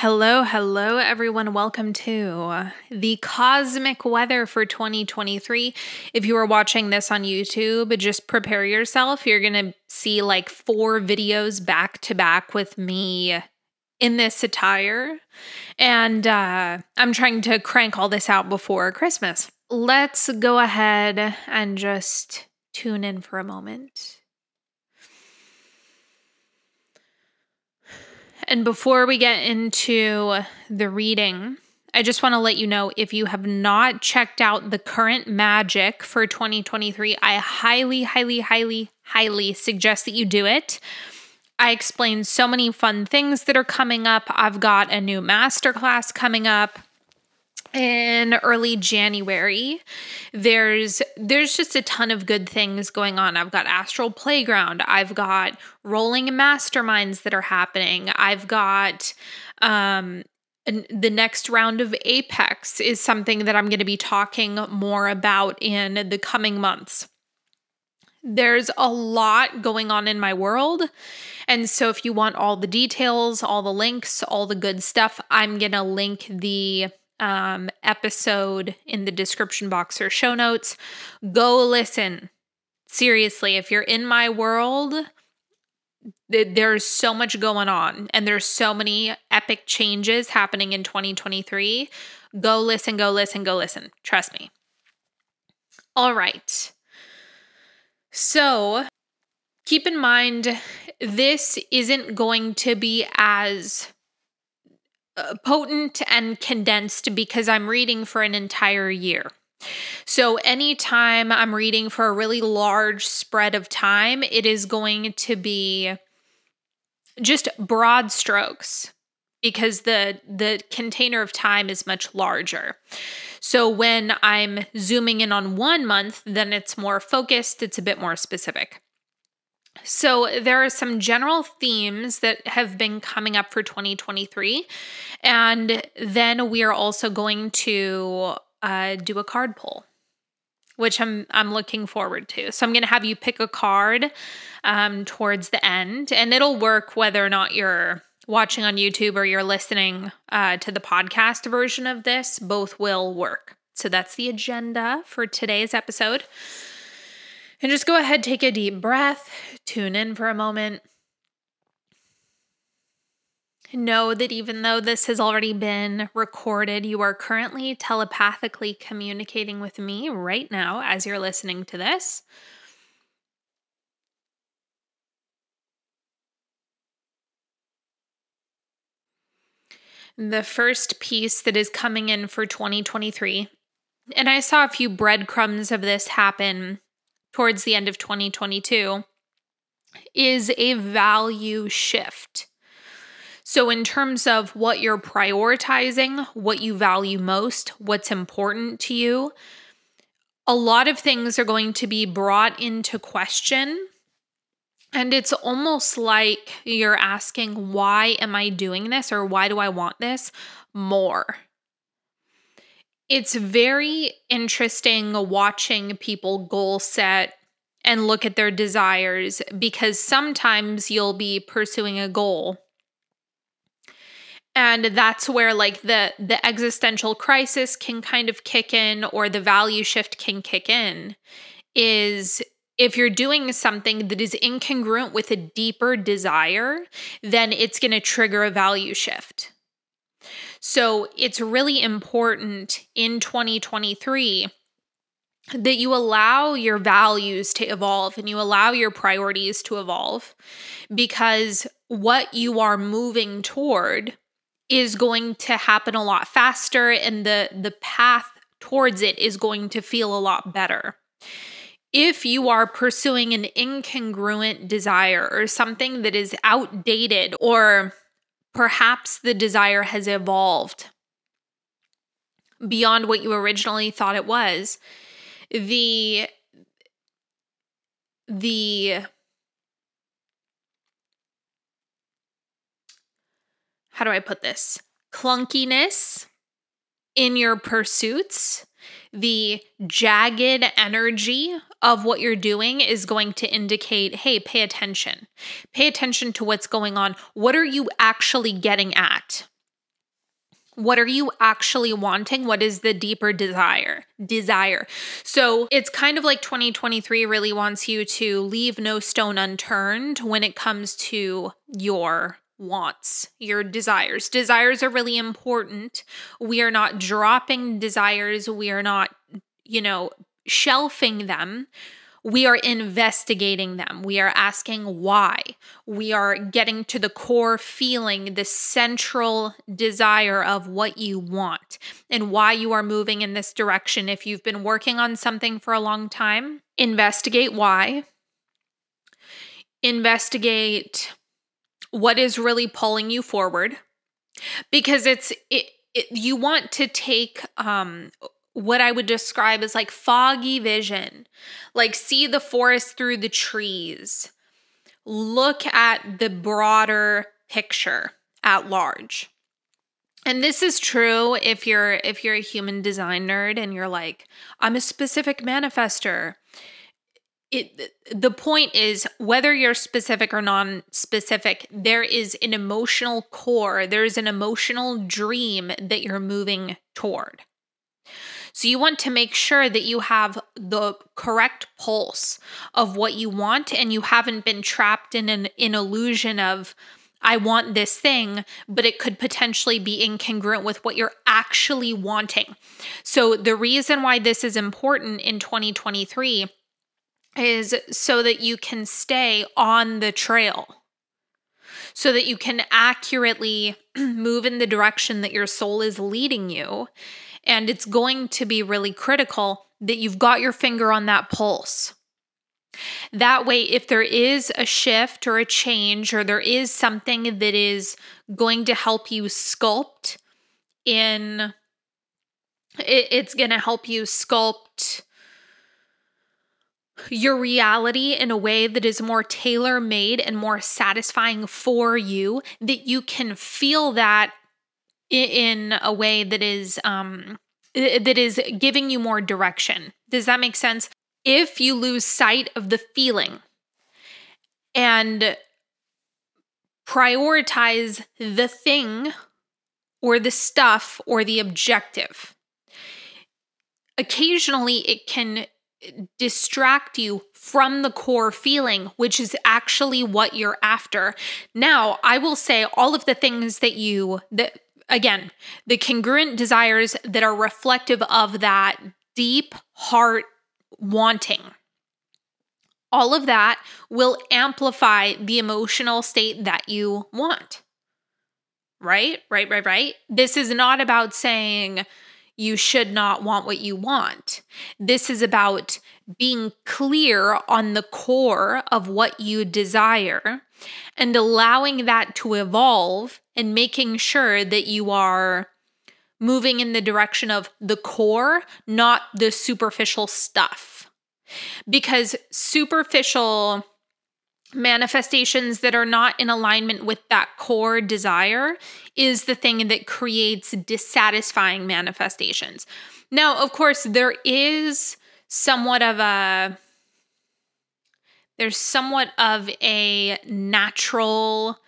Hello, everyone. Welcome to the cosmic weather for 2023. If you are watching this on YouTube, just prepare yourself. You're going to see like 4 videos back to back with me in this attire. And I'm trying to crank all this out before Christmas. Let's go ahead and just tune in for a moment. And before we get into the reading, I just want to let you know, if you have not checked out the current magic for 2023, I highly suggest that you do it. I explain so many fun things that are coming up. I've got a new masterclass coming up in early January. There's just a ton of good things going on. I've got Astral Playground. I've got rolling masterminds that are happening. I've got the next round of Apex is something that I'm going to be talking more about in the coming months. There's a lot going on in my world. And so if you want all the details, all the links, all the good stuff, I'm going to link the episode in the description box or show notes. Go listen. Seriously, if you're in my world, there's so much going on and there's so many epic changes happening in 2023. Go listen. Trust me. All right. So keep in mind, this isn't going to be as potent and condensed because I'm reading for an entire year. So anytime I'm reading for a really large spread of time, it is going to be just broad strokes because the container of time is much larger. So when I'm zooming in on 1 month, then it's more focused, it's a bit more specific. So there are some general themes that have been coming up for 2023. And then we are also going to do a card pull, which I'm looking forward to. So I'm going to have you pick a card towards the end, and it'll work whether or not you're watching on YouTube or you're listening to the podcast version of this. Both will work. So that's the agenda for today's episode. And just go ahead, take a deep breath, tune in for a moment. Know that even though this has already been recorded, you are currently telepathically communicating with me right now as you're listening to this. The first piece that is coming in for 2023, and I saw a few breadcrumbs of this happen towards the end of 2022, is a value shift. So in terms of what you're prioritizing, what you value most, what's important to you, a lot of things are going to be brought into question. And it's almost like you're asking, why am I doing this? Or why do I want this more? It's very interesting watching people goal set and look at their desires, because sometimes you'll be pursuing a goal. And that's where like the existential crisis can kind of kick in, or the value shift can kick in, is if you're doing something that is incongruent with a deeper desire, then it's going to trigger a value shift. So it's really important in 2023 that you allow your values to evolve and you allow your priorities to evolve, because what you are moving toward is going to happen a lot faster, and the path towards it is going to feel a lot better. If you are pursuing an incongruent desire or something that is outdated, or perhaps the desire has evolved beyond what you originally thought it was, the how do I put this? Clunkiness in your pursuits, the jagged energy of what you're doing is going to indicate, hey, pay attention. Pay attention to what's going on. What are you actually getting at? What are you actually wanting? What is the deeper desire? So it's kind of like 2023 really wants you to leave no stone unturned when it comes to your wants, your desires. Desires are really important. We are not dropping desires. We are not, shelving them. We are investigating them. We are asking why. We are getting to the core feeling, the central desire of what you want and why you are moving in this direction. If you've been working on something for a long time, investigate why. Investigate what is really pulling you forward, because you want to take what I would describe as like foggy vision, like see the forest through the trees, look at the broader picture at large. And this is true if you're a human design nerd and you're like, I'm a specific manifester. The point is, whether you're specific or non-specific, there is an emotional core, there's an emotional dream that you're moving toward. So you want to make sure that you have the correct pulse of what you want, and you haven't been trapped in an illusion of, I want this thing, but it could potentially be incongruent with what you're actually wanting. So the reason why this is important in 2023 is so that you can stay on the trail, so that you can accurately move in the direction that your soul is leading you. And it's going to be really critical that you've got your finger on that pulse. That way, if there is a shift or a change, or there is something that is going to help you sculpt it's going to help you sculpt your reality in a way that is more tailor-made and more satisfying for you, that you can feel that in a way that is giving you more direction. Does that make sense? If you lose sight of the feeling and prioritize the thing or the stuff or the objective, occasionally it can distract you from the core feeling, which is actually what you're after. Now, I will say all of the things again, the congruent desires that are reflective of that deep heart wanting, all of that will amplify the emotional state that you want. Right? This is not about saying you should not want what you want. This is about being clear on the core of what you desire and allowing that to evolve, and making sure that you are moving in the direction of the core, not the superficial stuff. Because superficial manifestations that are not in alignment with that core desire is the thing that creates dissatisfying manifestations. Now, of course, there is somewhat of a natural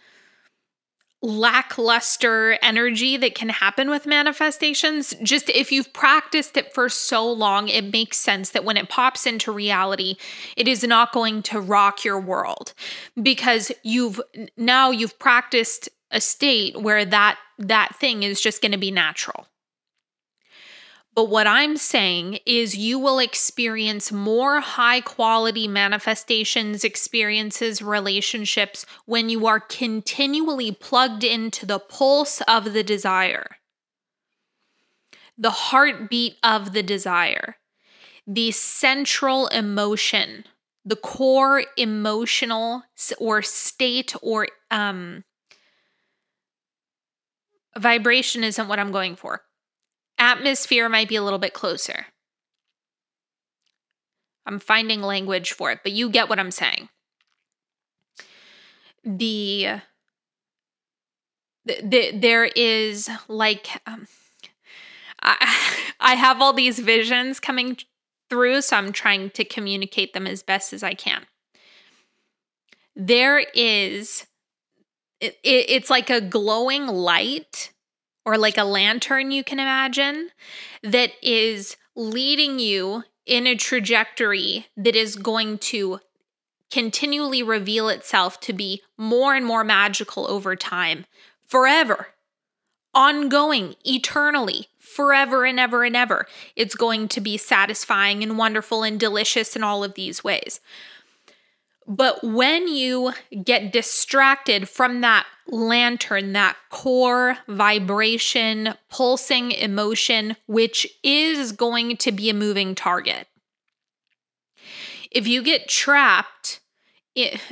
lackluster energy that can happen with manifestations. Just if you've practiced it for so long, it makes sense that when it pops into reality, it is not going to rock your world, because you've practiced a state where that thing is just going to be natural. But what I'm saying is you will experience more high quality manifestations, experiences, relationships when you are continually plugged into the pulse of the desire, the heartbeat of the desire, the central emotion, the core emotional or state or vibration isn't what I'm going for. Atmosphere might be a little bit closer. I'm finding language for it, but you get what I'm saying. There is like, I have all these visions coming through, so I'm trying to communicate them as best as I can. There is, it's like a glowing light or like a lantern you can imagine, that is leading you in a trajectory that is going to continually reveal itself to be more and more magical over time, forever, ongoing, eternally, forever and ever and ever. It's going to be satisfying and wonderful and delicious in all of these ways. But when you get distracted from that lantern, that core vibration, pulsing emotion, which is going to be a moving target, if you get trapped,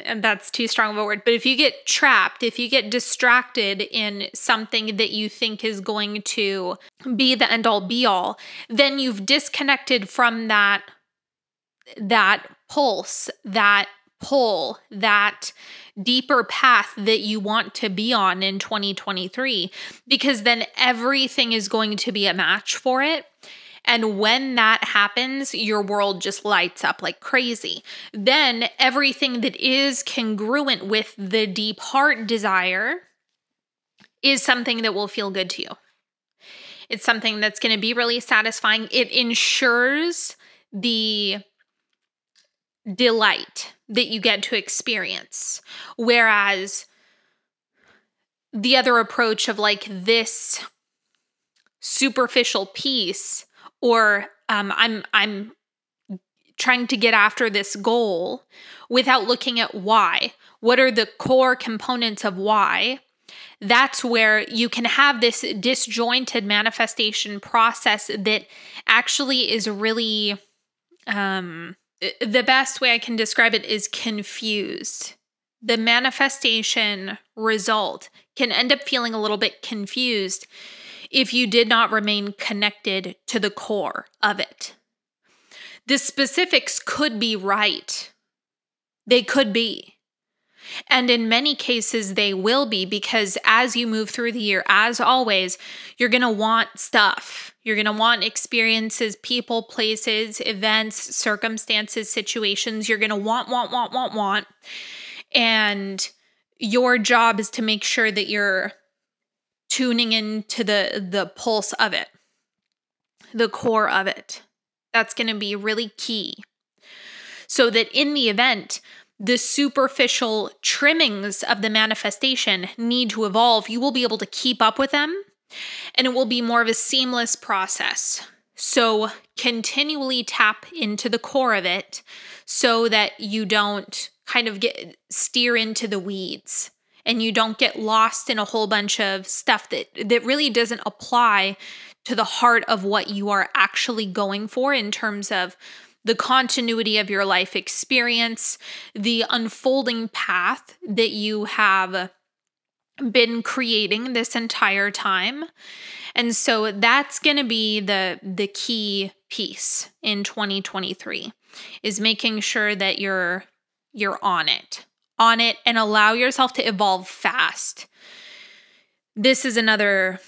and that's too strong of a word, but if you get trapped, if you get distracted in something that you think is going to be the end all be all, then you've disconnected from that pulse, that pull, that deeper path that you want to be on in 2023, because then everything is going to be a match for it. And when that happens, your world just lights up like crazy. Then everything that is congruent with the deep heart desire is something that will feel good to you. It's something that's going to be really satisfying. It ensures the delight that you get to experience. Whereas the other approach of like this superficial piece, or I'm trying to get after this goal without looking at why. What are the core components of why? That's where you can have this disjointed manifestation process that actually is really, the best way I can describe it is confused. The manifestation result can end up feeling a little bit confused if you did not remain connected to the core of it. The specifics could be right. They could be. And in many cases, they will be, because as you move through the year, as always, you're going to want stuff. You're going to want experiences, people, places, events, circumstances, situations. You're going to want. And your job is to make sure that you're tuning into the pulse of it, the core of it. That's going to be really key. So that in the event, the superficial trimmings of the manifestation need to evolve, you will be able to keep up with them, and it will be more of a seamless process. So continually tap into the core of it so that you don't kind of steer into the weeds. And you don't get lost in a whole bunch of stuff that really doesn't apply to the heart of what you are actually going for in terms of the continuity of your life experience, the unfolding path that you have been creating this entire time. And so that's going to be the key piece in 2023, is making sure that you're on it, and allow yourself to evolve fast. This is another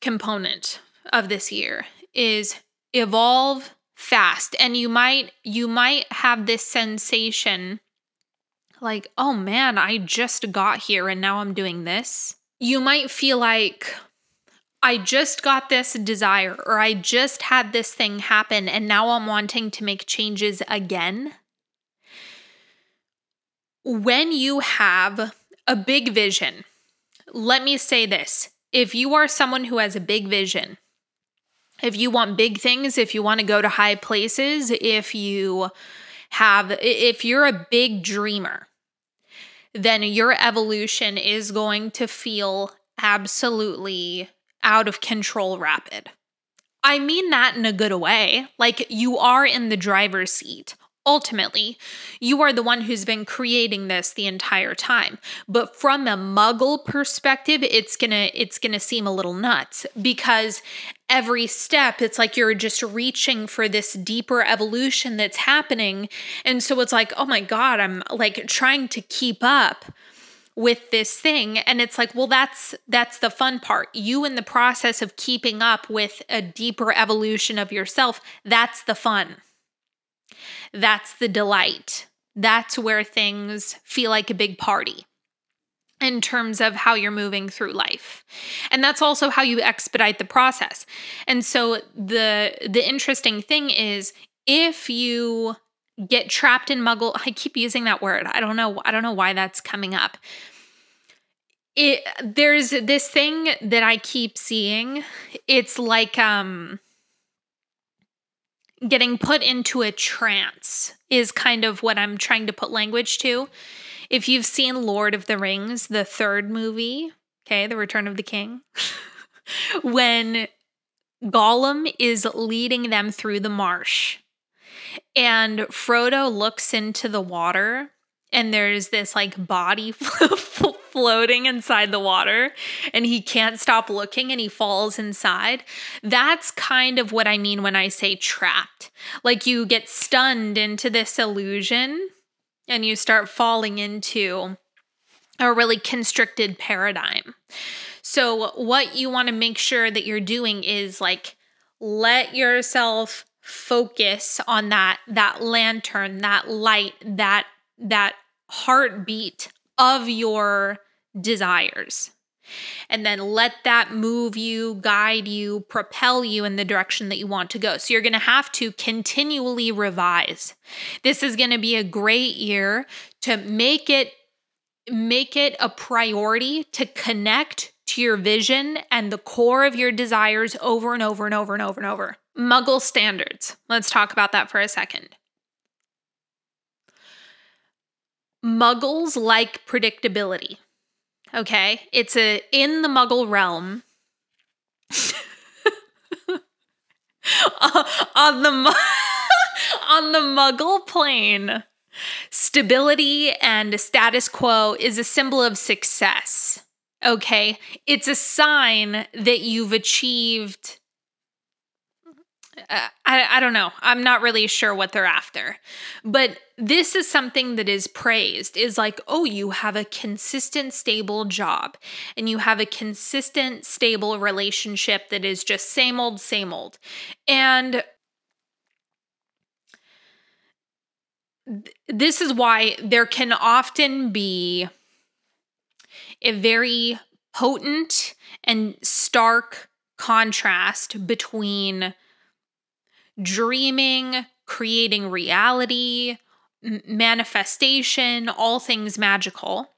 component of this year, is evolve fast. And you might have this sensation like, oh man, I just got here and now I'm doing this. You might feel like, I just got this desire, or I just had this thing happen and now I'm wanting to make changes again. When you have a big vision, let me say this. If you are someone who has a big vision, if you want big things, if you want to go to high places, if you're a big dreamer, then your evolution is going to feel absolutely out of control rapid. I mean that in a good way. Like, you are in the driver's seat. Ultimately, you are the one who's been creating this the entire time. But from a muggle perspective, it's gonna seem a little nuts, because every step, it's like you're just reaching for this deeper evolution that's happening. And so it's like, oh my God, I'm like trying to keep up with this thing. And it's like, well, that's the fun part. You in the process of keeping up with a deeper evolution of yourself, that's the fun. That's the delight. That's where things feel like a big party. in terms of how you're moving through life. And that's also how you expedite the process. And so the interesting thing is, if you get trapped in muggle, I keep using that word. I don't know why that's coming up. There's this thing that I keep seeing. It's like getting put into a trance is kind of what I'm trying to put language to. If you've seen Lord of the Rings, the third movie, okay, The Return of the King, when Gollum is leading them through the marsh and Frodo looks into the water and there's this like body floating inside the water and he can't stop looking and he falls inside. That's kind of what I mean when I say trapped. Like you get stunned into this illusion and you start falling into a really constricted paradigm. So what you want to make sure that you're doing is like let yourself focus on that lantern, that light, that heartbeat of your desires. And then let that move you, guide you, propel you in the direction that you want to go. So you're going to have to continually revise. This is going to be a great year to make it a priority to connect to your vision and the core of your desires over and over and over and over and over. Muggle standards. Let's talk about that for a second. Muggles like predictability. Okay, it's in the Muggle realm. on the Muggle plane, stability and status quo is a symbol of success. Okay, it's a sign that you've achieved. I don't know. I'm not really sure what they're after. But this is something that is praised, is like, oh, you have a consistent, stable job and you have a consistent, stable relationship that is just same old, same old. And this is why there can often be a very potent and stark contrast between dreaming, creating reality, manifestation, all things magical,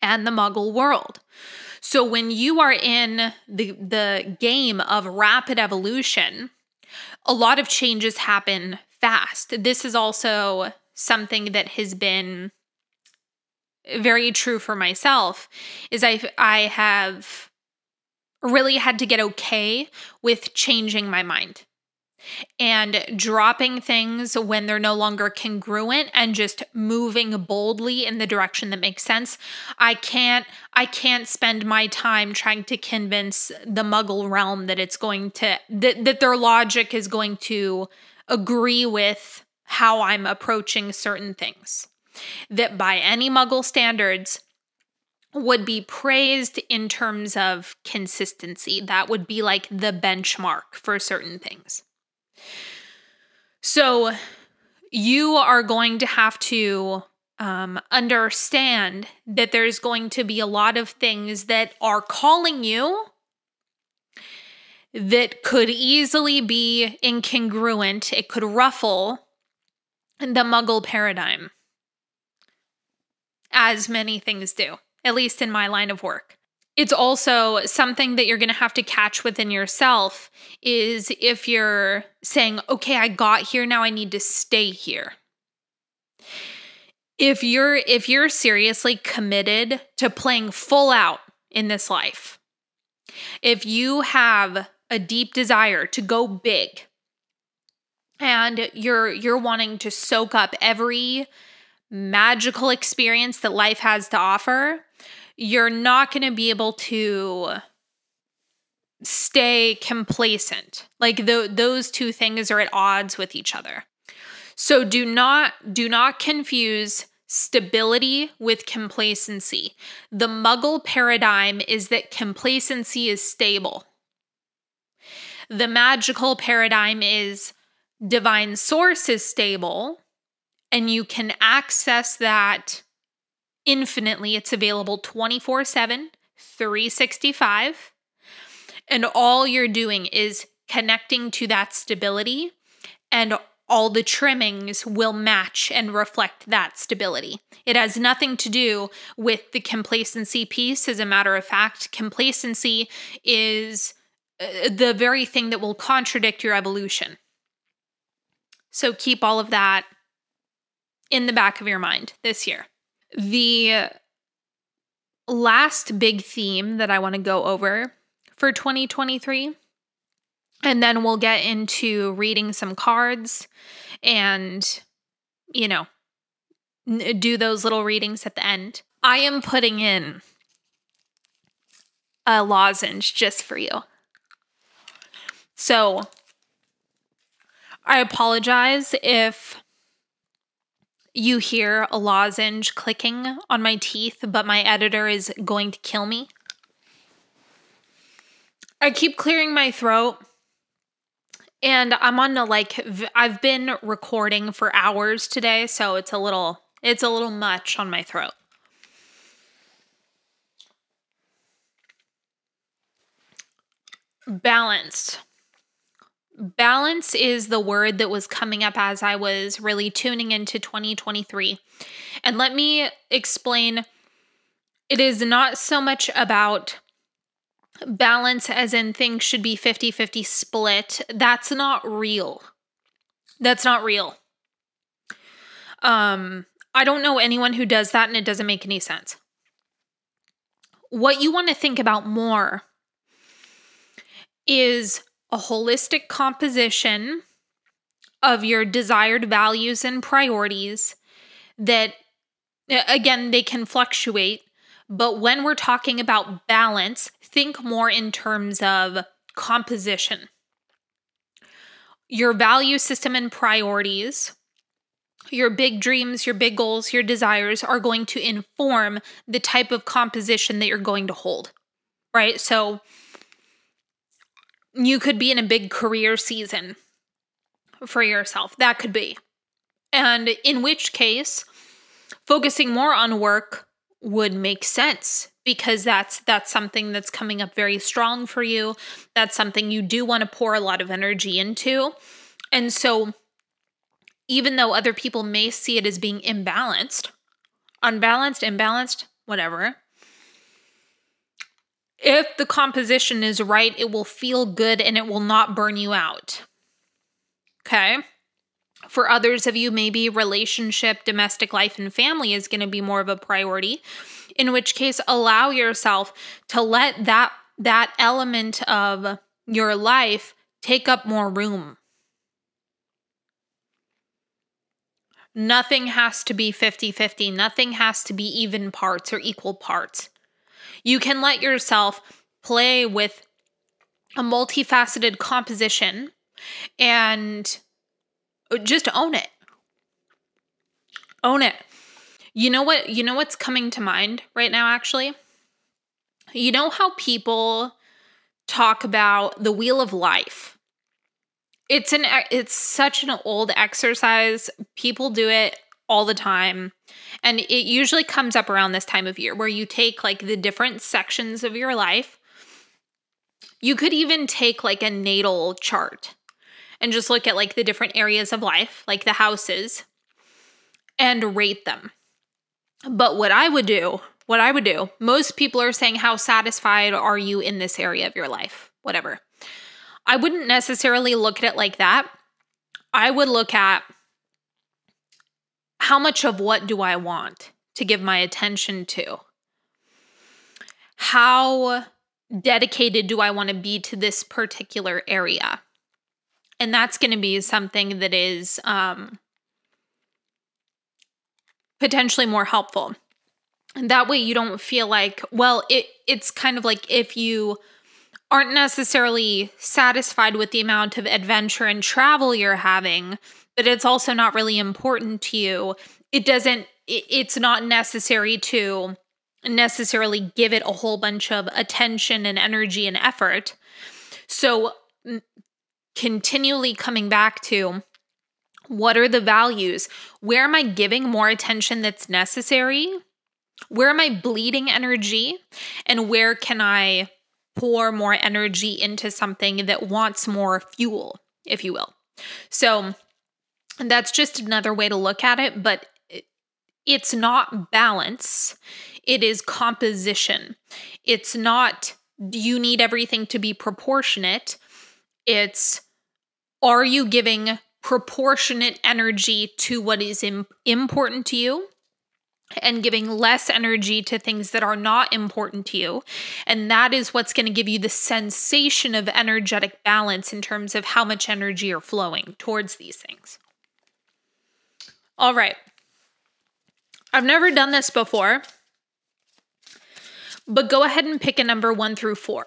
and the Muggle world. So when you are in the game of rapid evolution, a lot of changes happen fast. This is also something that has been very true for myself, is I have really had to get okay with changing my mind and dropping things when they're no longer congruent and just moving boldly in the direction that makes sense. I can't spend my time trying to convince the Muggle realm that it's going to, that their logic is going to agree with how I'm approaching certain things. That by any Muggle standards would be praised in terms of consistency. That would be like the benchmark for certain things. So you are going to have to understand that there's going to be a lot of things that are calling you that could easily be incongruent. It could ruffle the Muggle paradigm, as many things do, at least in my line of work. It's also something that you're going to have to catch within yourself, is if you're saying, okay, I got here, now I need to stay here. If you're seriously committed to playing full out in this life, if you have a deep desire to go big and you're wanting to soak up every magical experience that life has to offer, you're not going to be able to stay complacent. Like those two things are at odds with each other. So do not confuse stability with complacency. The Muggle paradigm is that complacency is stable. The magical paradigm is divine source is stable, and you can access that infinitely. It's available 24/7, 365. And all you're doing is connecting to that stability, and all the trimmings will match and reflect that stability. It has nothing to do with the complacency piece. As a matter of fact, complacency is the very thing that will contradict your evolution. So keep all of that in the back of your mind this year. The last big theme that I want to go over for 2023, and then we'll get into reading some cards and, do those little readings at the end. I am putting in a lozenge just for you. So I apologize if you hear a lozenge clicking on my teeth, but my editor is going to kill me. I keep clearing my throat, and I'm on I've been recording for hours today, so it's a little much on my throat. Balanced. Balance is the word that was coming up as I was really tuning into 2023. And let me explain, it is not so much about balance as in things should be 50-50 split. That's not real. That's not real. I don't know anyone who does that, and it doesn't make any sense. What you want to think about more is a holistic composition of your desired values and priorities that, again, they can fluctuate. But when we're talking about balance, think more in terms of composition. Your value system and priorities, your big dreams, your big goals, your desires are going to inform the type of composition that you're going to hold, right? So you could be in a big career season for yourself. That could be. And in which case, focusing more on work would make sense, because that's something that's coming up very strong for you. That's something you do want to pour a lot of energy into. And so even though other people may see it as being imbalanced, unbalanced, imbalanced, whatever, if the composition is right, it will feel good and it will not burn you out. Okay? For others of you, maybe relationship, domestic life, and family is going to be more of a priority, in which case allow yourself to let that element of your life take up more room. Nothing has to be 50-50. Nothing has to be even parts or equal parts. You can let yourself play with a multifaceted composition and just own it. Own it. You know what's coming to mind right now, actually? You know how people talk about the wheel of life? It's such an old exercise. People do it all the time. And it usually comes up around this time of year where you take the different sections of your life. You could even take a natal chart and just look at the different areas of life, like the houses, and rate them. But what I would do, most people are saying, how satisfied are you in this area of your life? Whatever. I wouldn't necessarily look at it like that. I would look at, how much of what do I want to give my attention to? How dedicated do I want to be to this particular area? And that's going to be something that is potentially more helpful. And that way you don't feel like, it's kind of like if you aren't necessarily satisfied with the amount of adventure and travel you're having, but it's also not really important to you. It's not necessary to necessarily give it a whole bunch of attention and energy and effort. So continually coming back to, what are the values? Where am I giving more attention that's necessary? Where am I bleeding energy? And where can I pour more energy into something that wants more fuel, if you will? So that's just another way to look at it, but it's not balance. It is composition. It's not, you need everything to be proportionate. It's, are you giving proportionate energy to what is important to you and giving less energy to things that are not important to you? And that is what's going to give you the sensation of energetic balance in terms of how much energy you're flowing towards these things. All right. I've never done this before, but go ahead and pick a number 1 through 4.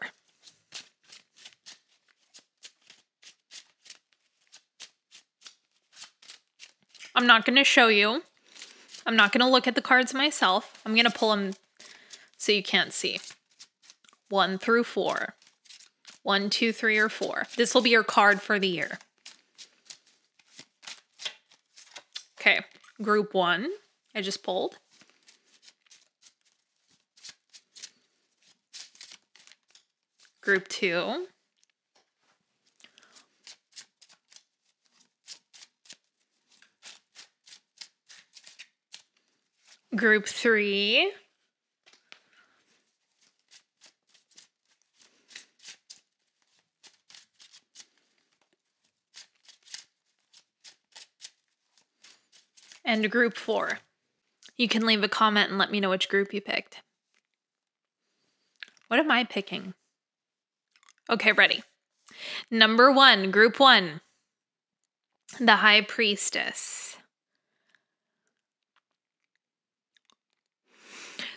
I'm not going to show you. I'm not going to look at the cards myself. I'm going to pull them so you can't see. 1 through 4. 1, 2, 3, or 4. This will be your card for the year. Okay, group 1, I just pulled. Group 2. Group 3. And group 4. You can leave a comment and let me know which group you picked. What am I picking? Okay, ready. Number 1, group 1. The High Priestess.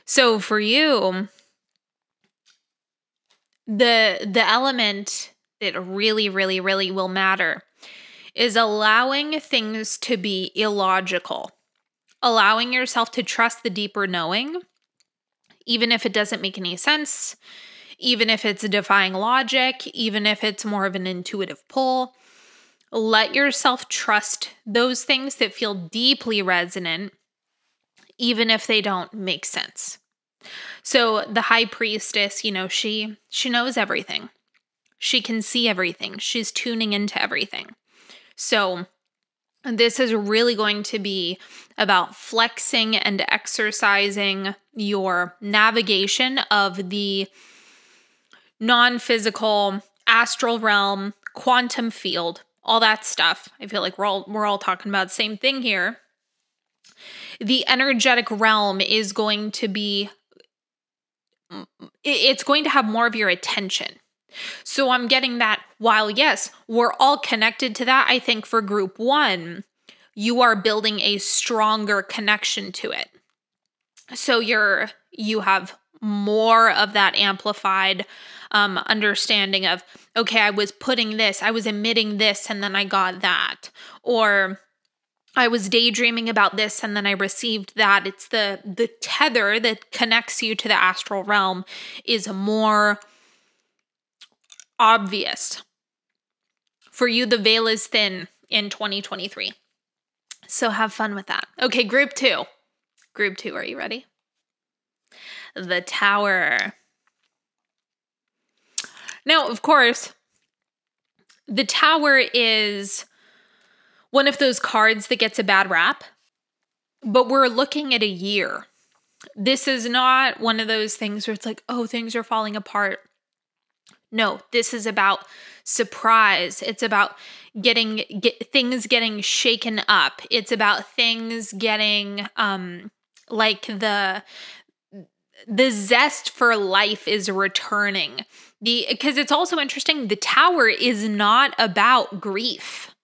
So for you, the element that really, really, really will matter is allowing things to be illogical. Allowing yourself to trust the deeper knowing, even if it doesn't make any sense, even if it's defying logic, even if it's more of an intuitive pull. Let yourself trust those things that feel deeply resonant, even if they don't make sense. So the High Priestess, she knows everything. She can see everything. She's tuning into everything. So this is really going to be about flexing and exercising your navigation of the non-physical astral realm, quantum field, all that stuff. I feel like we're all talking about the same thing here. The energetic realm is going to be, it's going to have more of your attention. So I'm getting that while, yes, we're all connected to that, I think for group 1, you are building a stronger connection to it. So you have more of that amplified understanding of, okay, I was emitting this and then I got that. Or I was daydreaming about this and then I received that. It's the tether that connects you to the astral realm is more obvious. For you, the veil is thin in 2023. So have fun with that. Okay, group 2. Group 2, are you ready? The Tower. Now, of course, the Tower is one of those cards that gets a bad rap, but we're looking at a year. This is not one of those things where it's like, oh, things are falling apart. No, this is about surprise. It's about things getting shaken up. It's about things getting like the zest for life is returning. Because it's also interesting, the Tower is not about grief.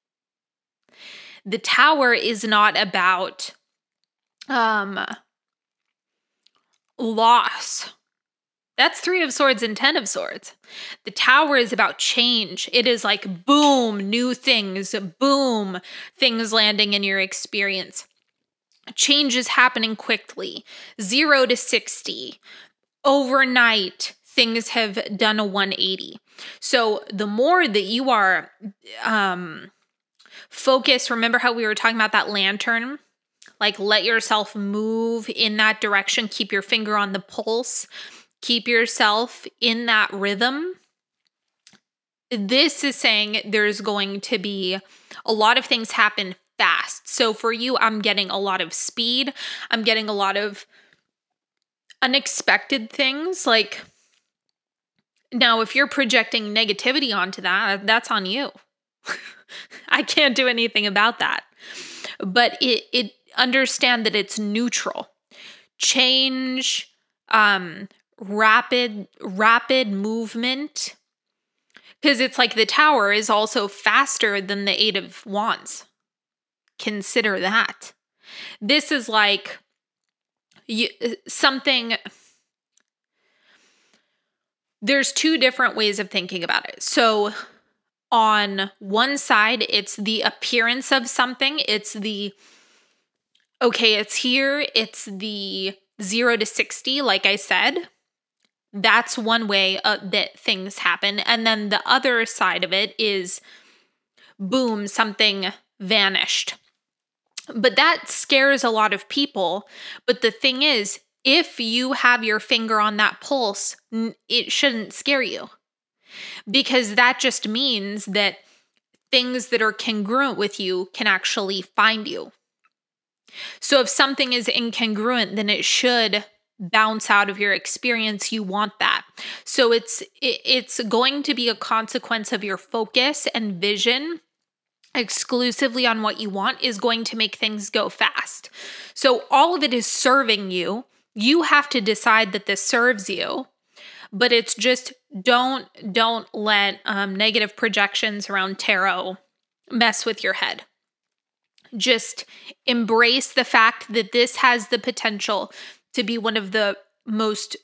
The Tower is not about loss. That's 3 of Swords and 10 of Swords. The Tower is about change. It is like, boom, new things, boom, things landing in your experience. Change is happening quickly. 0 to 60. Overnight, things have done a 180. So the more that you are focused, remember how we were talking about that lantern? Like, let yourself move in that direction. Keep your finger on the pulse. Keep yourself in that rhythm. This is saying there's going to be a lot of things happen fast. So for you, I'm getting a lot of speed. I'm getting a lot of unexpected things. Like, now, if you're projecting negativity onto that, that's on you. I can't do anything about that. But it understand that it's neutral. Change, rapid movement. Because it's like the Tower is also faster than the Eight of Wands. Consider that. This is like something. There's two different ways of thinking about it. So on one side, it's the appearance of something. It's the, okay, it's here. It's the 0 to 60, like I said. That's one way that things happen. And then the other side of it is, boom, something vanished. But that scares a lot of people. But the thing is, if you have your finger on that pulse, it shouldn't scare you. Because that just means that things that are congruent with you can actually find you. So if something is incongruent, then it should bounce out of your experience. You want that. So it's going to be a consequence of your focus and vision exclusively on what you want is going to make things go fast. So all of it is serving you. You have to decide that this serves you, but it's just don't let negative projections around tarot mess with your head. Just embrace the fact that this has the potential to be one of the most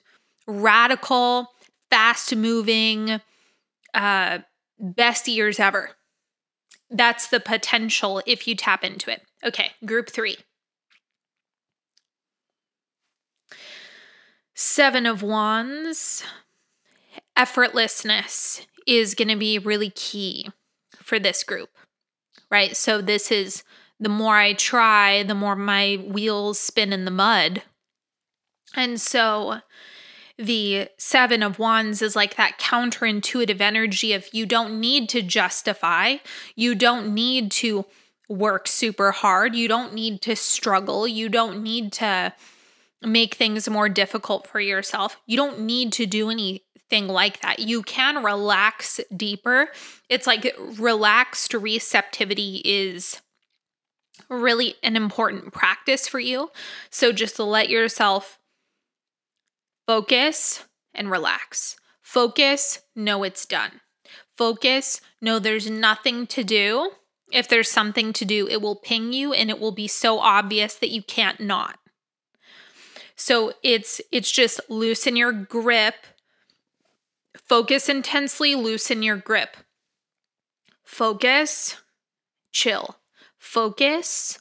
radical, fast-moving, best years ever. That's the potential if you tap into it. Okay, group 3. 7 of Wands. Effortlessness is going to be really key for this group, right? So this is, the more I try, the more my wheels spin in the mud. And so the 7 of Wands is like that counterintuitive energy of you don't need to justify. You don't need to work super hard. You don't need to struggle. You don't need to make things more difficult for yourself. You don't need to do anything like that. You can relax deeper. It's like relaxed receptivity is really an important practice for you. So just let yourself focus and relax. Focus, know it's done. Focus, know there's nothing to do. If there's something to do, it will ping you and it will be so obvious that you can't not. So it's just loosen your grip. Focus intensely, loosen your grip. Focus, chill. Focus,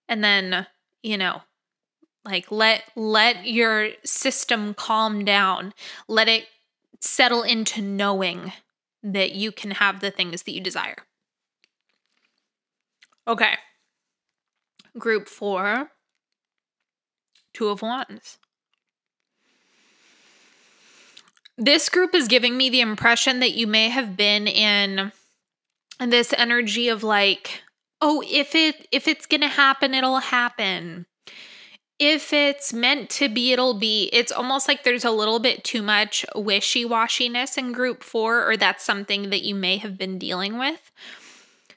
and then, like let your system calm down. Let it settle into knowing that you can have the things that you desire. Okay. Group 4. 2 of Wands. This group is giving me the impression that you may have been in this energy of like, oh, if it's going to happen, it'll happen. If it's meant to be, it'll be. It's almost like there's a little bit too much wishy-washiness in group 4, or that's something that you may have been dealing with.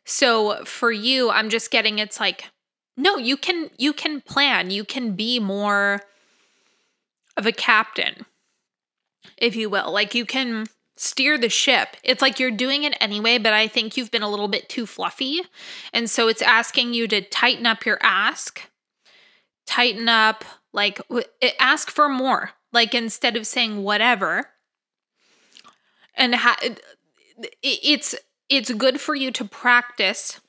So for you, I'm just getting, it's like, no, you can plan. You can be more of a captain, if you will. Like you can steer the ship. It's like you're doing it anyway, but I think you've been a little bit too fluffy. And so it's asking you to tighten up your ask. Tighten up, like ask for more. Like instead of saying whatever. And it's good for you to practice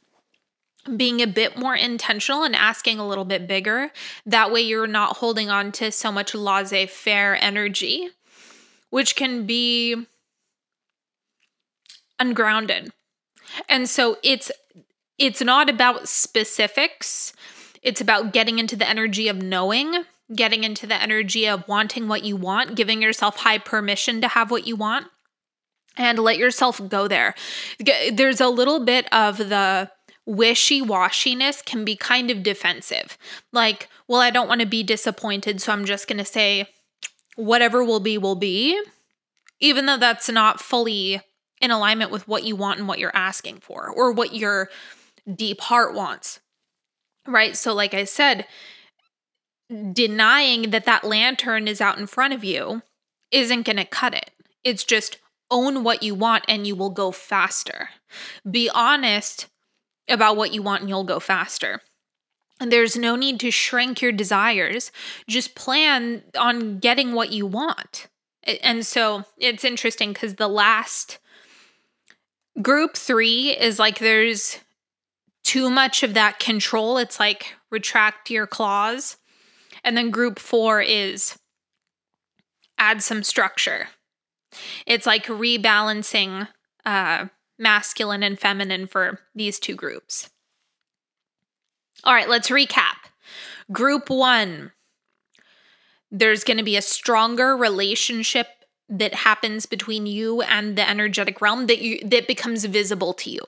being a bit more intentional and asking a little bit bigger. That way you're not holding on to so much laissez-faire energy, which can be ungrounded. And so it's not about specifics. It's about getting into the energy of knowing, getting into the energy of wanting what you want, giving yourself high permission to have what you want, and let yourself go there. There's a little bit of the wishy-washiness can be kind of defensive. Like, well, I don't want to be disappointed, so I'm just going to say whatever will be, even though that's not fully in alignment with what you want and what you're asking for, or what your deep heart wants, right? So like I said, denying that lantern is out in front of you isn't going to cut it. It's just own what you want and you will go faster. Be honest about what you want and you'll go faster. And there's no need to shrink your desires. Just plan on getting what you want. And so it's interesting because the last group 3 is like there's too much of that control. It's like retract your claws. And then group 4 is add some structure. It's like rebalancing masculine and feminine for these 2 groups. All right, let's recap. Group 1, there's going to be a stronger relationship that happens between you and the energetic realm that becomes visible to you.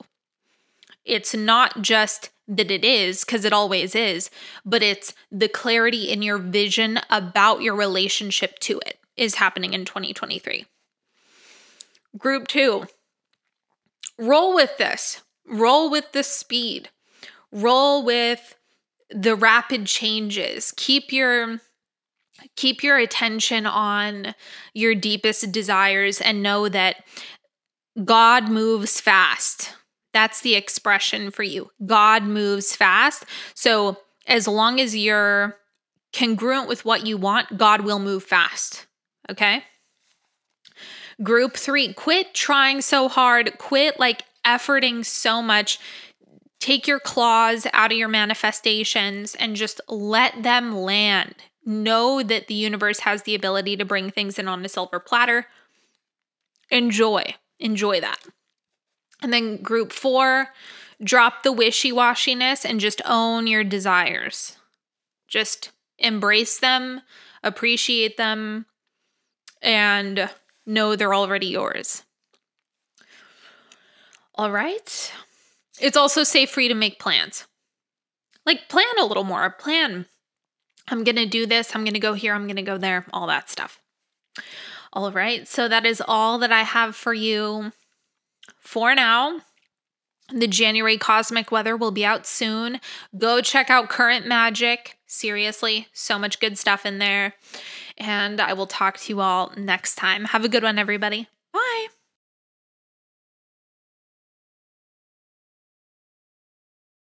It's not just that it is, because it always is, but it's the clarity in your vision about your relationship to it is happening in 2023. Group 2, roll with this. Roll with the speed. Roll with the rapid changes. Keep your attention on your deepest desires and know that God moves fast. That's the expression for you. God moves fast. So as long as you're congruent with what you want, God will move fast. Okay? Group 3, quit trying so hard. Quit like efforting so much. Take your claws out of your manifestations and just let them land. Know that the universe has the ability to bring things in on a silver platter. Enjoy that. And then group 4, drop the wishy-washiness and just own your desires. Just embrace them, appreciate them, and know they're already yours. All right. It's also safe for you to make plans. Like plan a little more. Plan. I'm going to do this. I'm going to go here. I'm going to go there. All that stuff. All right. So that is all that I have for you for now. The January cosmic weather will be out soon. Go check out Current Magic. Seriously, so much good stuff in there. And I will talk to you all next time. Have a good one, everybody. Bye.